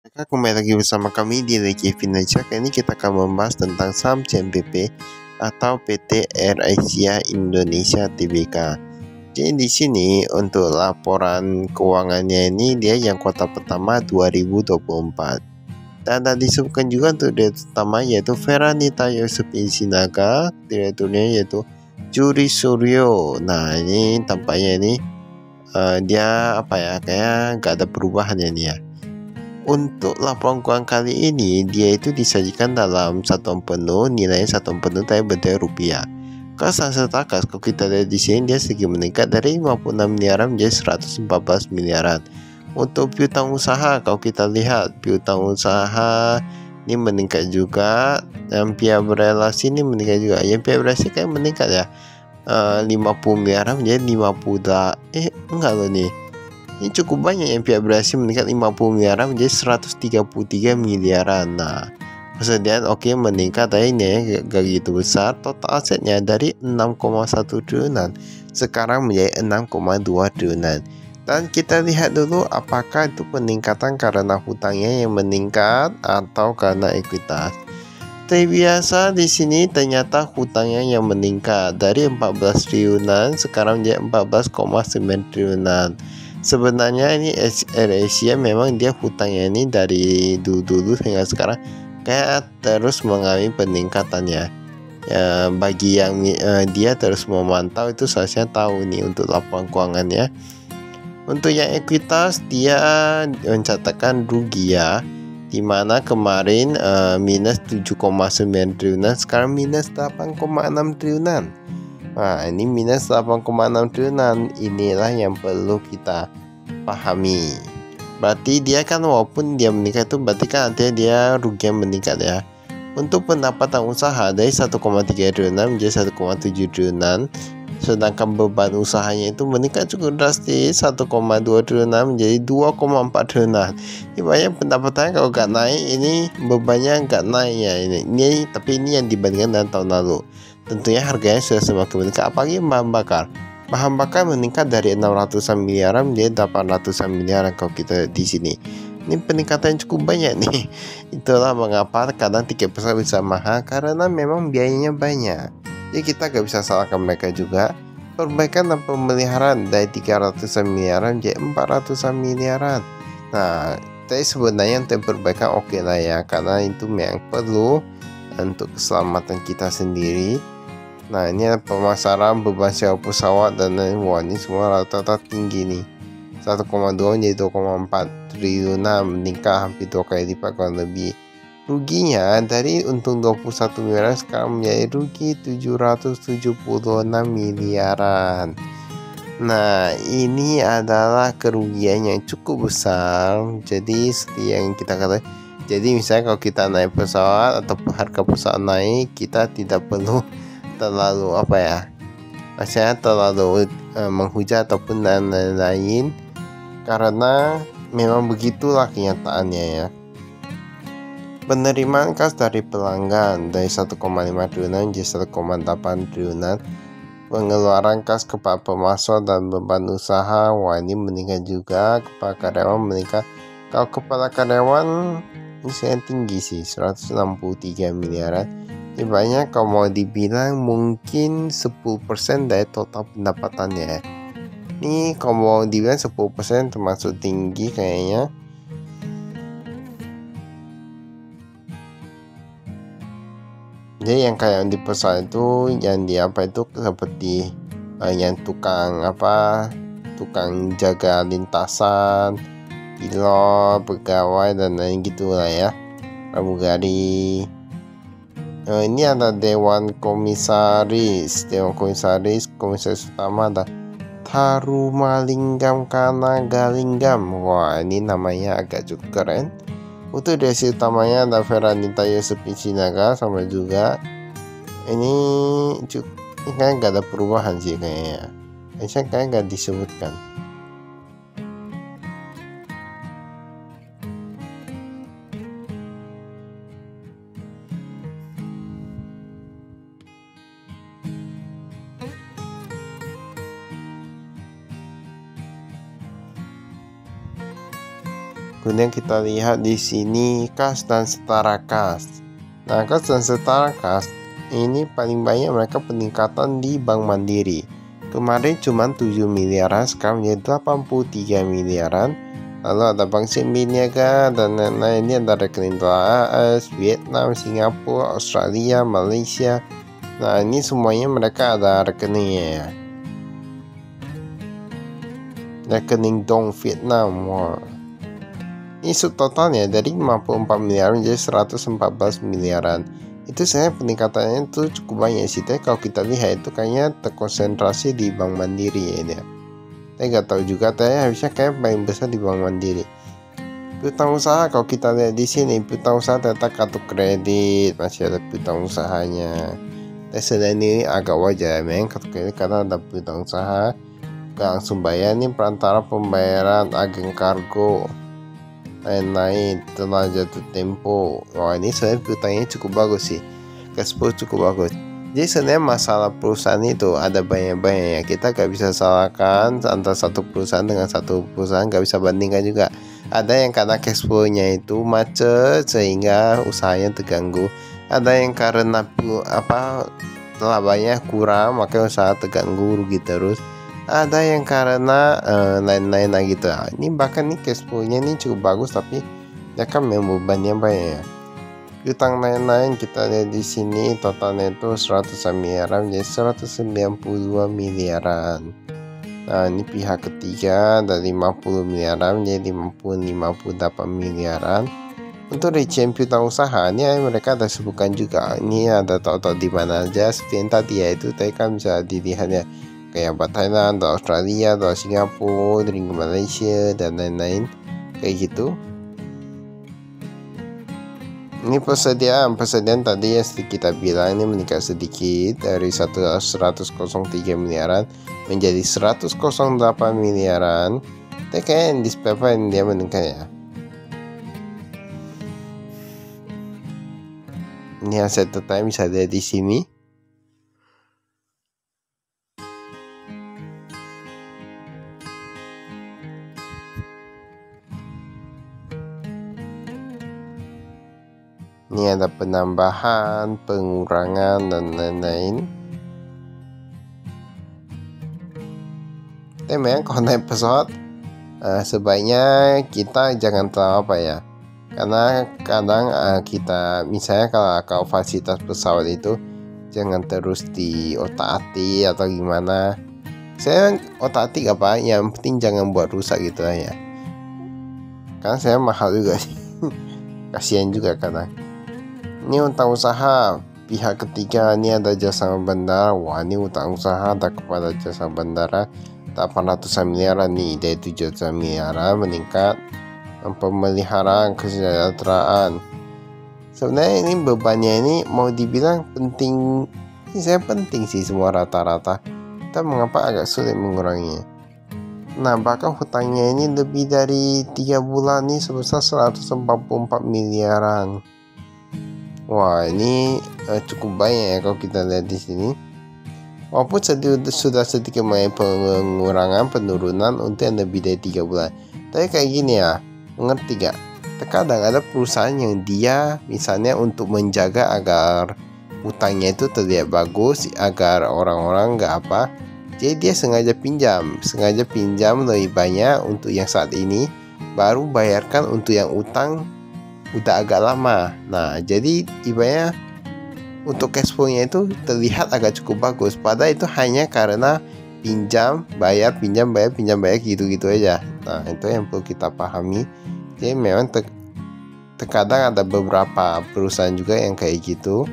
Oke, kembali lagi bersama kami di Leki Financial. Kali ini kita akan membahas tentang saham CMPP atau PT Air Asia Indonesia Tbk. Jadi di sini untuk laporan keuangannya ini dia yang kuartal pertama 2024. Dan ada disebutkan juga untuk direktur utama yaitu Feranita Yosepi Sinaga, direkturnya yaitu Juri Suryo. Nah ini tampaknya ini dia kayak gak ada perubahan ya nih ya. Untuk laporan keuangan kali ini dia itu disajikan dalam satuan penuh, nilainya satuan penuh tapi bentuknya rupiah. Kas serta kas kalau kita lihat di sini dia sedikit meningkat dari 56 miliaran menjadi 114 miliaran. Untuk piutang usaha kalau kita lihat piutang usaha ini meningkat juga, yang pihak berelasi ini meningkat juga. Yang pihak berelasi kayak meningkat ya, 50 miliaran menjadi 50 enggak loh nih. Ini cukup banyak yang pihak berhasil meningkat 50 miliaran menjadi 133 miliaran. Nah, persediaan meningkat tapi ini gak gitu besar. Total asetnya dari 6,1 triliunan sekarang menjadi 6,2 triliunan. Dan kita lihat dulu apakah itu peningkatan karena hutangnya yang meningkat atau karena ekuitas. Seperti biasa di sini ternyata hutangnya yang meningkat dari 14 triliunan sekarang menjadi 14,9 triliunan. Sebenarnya ini Air Asia memang dia hutangnya ini dari dulu hingga sekarang kayak terus mengalami peningkatannya. Ya, bagi yang dia terus memantau itu seharusnya tahu nih untuk laporan keuangannya. Untuk yang ekuitas dia mencatatkan rugi ya, dimana kemarin minus 7,9 triliunan sekarang minus 8,6 triliunan. Nah ini minus 8,6 triliunan, inilah yang perlu kita pahami. Berarti dia kan walaupun dia meningkat itu berarti kan artinya dia rugi yang meningkat ya. Untuk pendapatan usaha dari 1,3 triliunan menjadi 1,7 triliunan, sedangkan beban usahanya itu meningkat cukup drastis 1,2 triliunan menjadi 2,4 triliunan. Ini banyak pendapatannya kalau nggak naik, ini bebannya nggak naik ya ini tapi ini yang dibandingkan dengan tahun lalu. Tentunya harganya sudah semakin meningkat, apalagi bahan bakar. Bahan bakar meningkat dari 600-an miliaran menjadi 800-an miliaran kalau kita di sini. Ini peningkatan cukup banyak nih. Itulah mengapa kadang tiket pesawat bisa mahal karena memang biayanya banyak. Jadi kita gak bisa salahkan mereka juga. Perbaikan dan pemeliharaan dari 300-an miliaran menjadi 400-an miliaran. Nah, tapi sebenarnya untuk perbaikan oke lah ya, karena itu memang perlu untuk keselamatan kita sendiri. Nah ini ada pemasaran, beban sewa pesawat dan lain. Wah ini semua rata-rata tinggi nih, 1,2 menjadi 2,4 triliunan, meningkat hampir 2 kali lipat kurang lebih. Ruginya dari untung 21 miliaran sekarang menjadi rugi 776 miliaran. Nah ini adalah kerugian yang cukup besar. Jadi seperti yang kita katakan, jadi misalnya kalau kita naik pesawat atau harga pesawat naik, kita tidak perlu terlalu maksudnya terlalu menghujat ataupun dan lain-lain, karena memang begitulah kenyataannya ya. Penerimaan kas dari pelanggan dari 1,5 triliunan menjadi 1,8 triliunan. Pengeluaran kas kepada pemasok dan beban usaha, wah ini meningkat juga. Kepala karyawan meningkat. Kalau kepala karyawan ini saya tinggi sih, 163 miliaran. Ini banyak, kalau mau dibilang mungkin 10% dari total pendapatannya. Ini kalau mau dibilang 10% termasuk tinggi kayaknya. Jadi yang kayak di pesawat itu yang itu seperti yang tukang jaga lintasan, pilot, pegawai dan lain gitulah ya, pramugari. Ini ada Dewan Komisaris utama ada Tharumalingam Kanagalingam. Wah ini namanya agak cukup keren. Untuk direksi utamanya ada Feranita Yosepi Sinaga sama juga. Ini kayak gak ada perubahan sih kayaknya. Kayak gak disebutkan. Kemudian kita lihat di sini kas dan setara kas. Nah, kas dan setara kas ini paling banyak mereka peningkatan di Bank Mandiri. Kemarin cuma 7 miliaran, sekarang menjadi 83 miliaran. Lalu ada Bank Sembin Niaga dan lain-lain. Ini ada rekening dolar AS, Vietnam, Singapura, Australia, Malaysia. Nah, ini semuanya mereka ada rekeningnya ya. Rekening Dong Vietnam. Wah. Ini subtotalnya dari 54 miliar menjadi 114 miliaran. Itu saya peningkatannya itu cukup banyak sih. Tapi kalau kita lihat itu kayaknya terkonsentrasi di Bank Mandiri ya dia. Saya nggak tahu juga. Tapi harusnya kayak paling besar di Bank Mandiri. Piutang usaha kalau kita lihat di sini, piutang usaha ternyata kartu kredit masih ada piutang usahanya. Tapi selain ini agak wajar memang kartu kredit karena ada piutang usaha. Langsung bayar nih perantara pembayaran, agen kargo, lain-lain, telah jatuh tempo. Wah, ini sebenarnya piutangnya cukup bagus sih, cash flow cukup bagus. Jadi sebenarnya masalah perusahaan itu ada banyak-banyak ya. Kita gak bisa salahkan antara satu perusahaan dengan satu perusahaan, gak bisa bandingkan juga. Ada yang karena cash flow-nya itu macet sehingga usahanya terganggu. Ada yang karena labanya kurang makanya usaha terganggu, rugi terus. Ada yang karena lain-lain lagi gitu. Ini bahkan nih cash flow-nya ini cukup bagus tapi ya kan memang bebannya banyak ya. Utang lain-lain kita lihat di sini totalnya itu 100 miliaran jadi 192 miliaran. Nah, ini pihak ketiga dari 50 miliaran jadi 58 miliaran. Untuk rincian piutang usaha ini mereka ada sebutkan juga. Ini ada tahu-tahu di mana aja seperti yang tadi ya, itu tadi kan bisa dilihat ya. Kayak buat Thailand, atau Australia, atau Singapura, ringgit Malaysia, dan lain-lain kayak gitu. Ini persediaan tadi yang kita bilang ini meningkat sedikit dari 103 miliaran menjadi 108 miliaran. Tapi kayak di paper ini dia meningkat ya. Ini aset total bisa lihat di sini. Ini ada penambahan, pengurangan, dan lain-lain. Tapi memang kalau naik pesawat sebaiknya kita jangan terlalu karena kadang kita misalnya kalau fasilitas pesawat itu jangan terus di otak-atik atau gimana. Saya otak-atik yang penting jangan buat rusak gitu ya. Karena saya mahal juga sih. Kasihan juga kadang. Ini utang usaha pihak ketiga, ini ada jasa bandara. Wah, ini utang usaha ada kepada jasa bandara 800 miliaran nih dari 700 miliaran meningkat. Pemeliharaan kesejahteraan. Sebenarnya ini bebannya ini mau dibilang penting, ini saya penting sih semua rata-rata. Tapi mengapa agak sulit menguranginya? Nah, bahkan hutangnya ini lebih dari 3 bulan nih sebesar 144 miliaran. Wah, ini cukup banyak ya kalau kita lihat di sini. Walaupun sudah sedikit pengurangan penurunan untuk yang lebih dari 3 bulan. Tapi kayak gini ya, mengerti gak? Terkadang ada perusahaan yang dia misalnya untuk menjaga agar utangnya itu terlihat bagus, agar orang-orang jadi dia sengaja pinjam lebih banyak untuk yang saat ini, baru bayarkan untuk yang utang udah agak lama. Nah, jadi ibaratnya untuk cash flow-nya itu terlihat agak cukup bagus, padahal itu hanya karena pinjam bayar gitu-gitu aja. Nah, itu yang perlu kita pahami. Jadi memang terkadang ada beberapa perusahaan juga yang kayak gitu.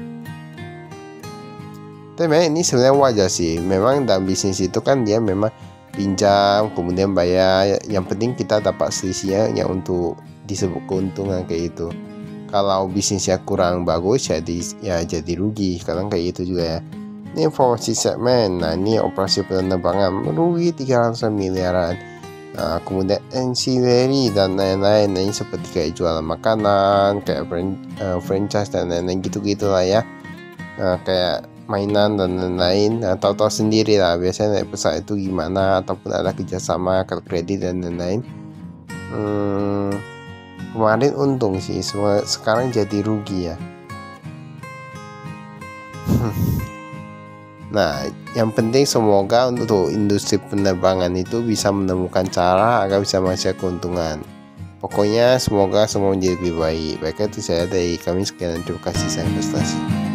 Tapi memang ini sebenarnya wajar sih. Memang dalam bisnis itu kan dia memang pinjam kemudian bayar. Yang penting kita dapat selisihnya yang untuk disebut keuntungan kayak gitu. Kalau bisnisnya kurang bagus jadi rugi. Kadang kayak gitu juga ya. Ini informasi segmen. Nah, ini operasi penerbangan merugi 300 miliaran. Nah, kemudian ancillary dan lain-lain. Nah, ini seperti kayak jualan makanan, kayak franchise dan lain-lain gitu-gitu lah ya. Nah, kayak mainan dan lain-lain. Nah, tahu-tahu sendiri lah biasanya naik pesawat itu gimana, ataupun ada kerjasama kartu kredit dan lain-lain. Kemarin untung sih, sekarang jadi rugi ya. Nah, yang penting semoga untuk industri penerbangan itu bisa menemukan cara agar bisa menghasilkan keuntungan. Pokoknya semoga semua menjadi lebih baik. Baiklah, itu saya dari kami, sekian, terima kasih, saya prestasi.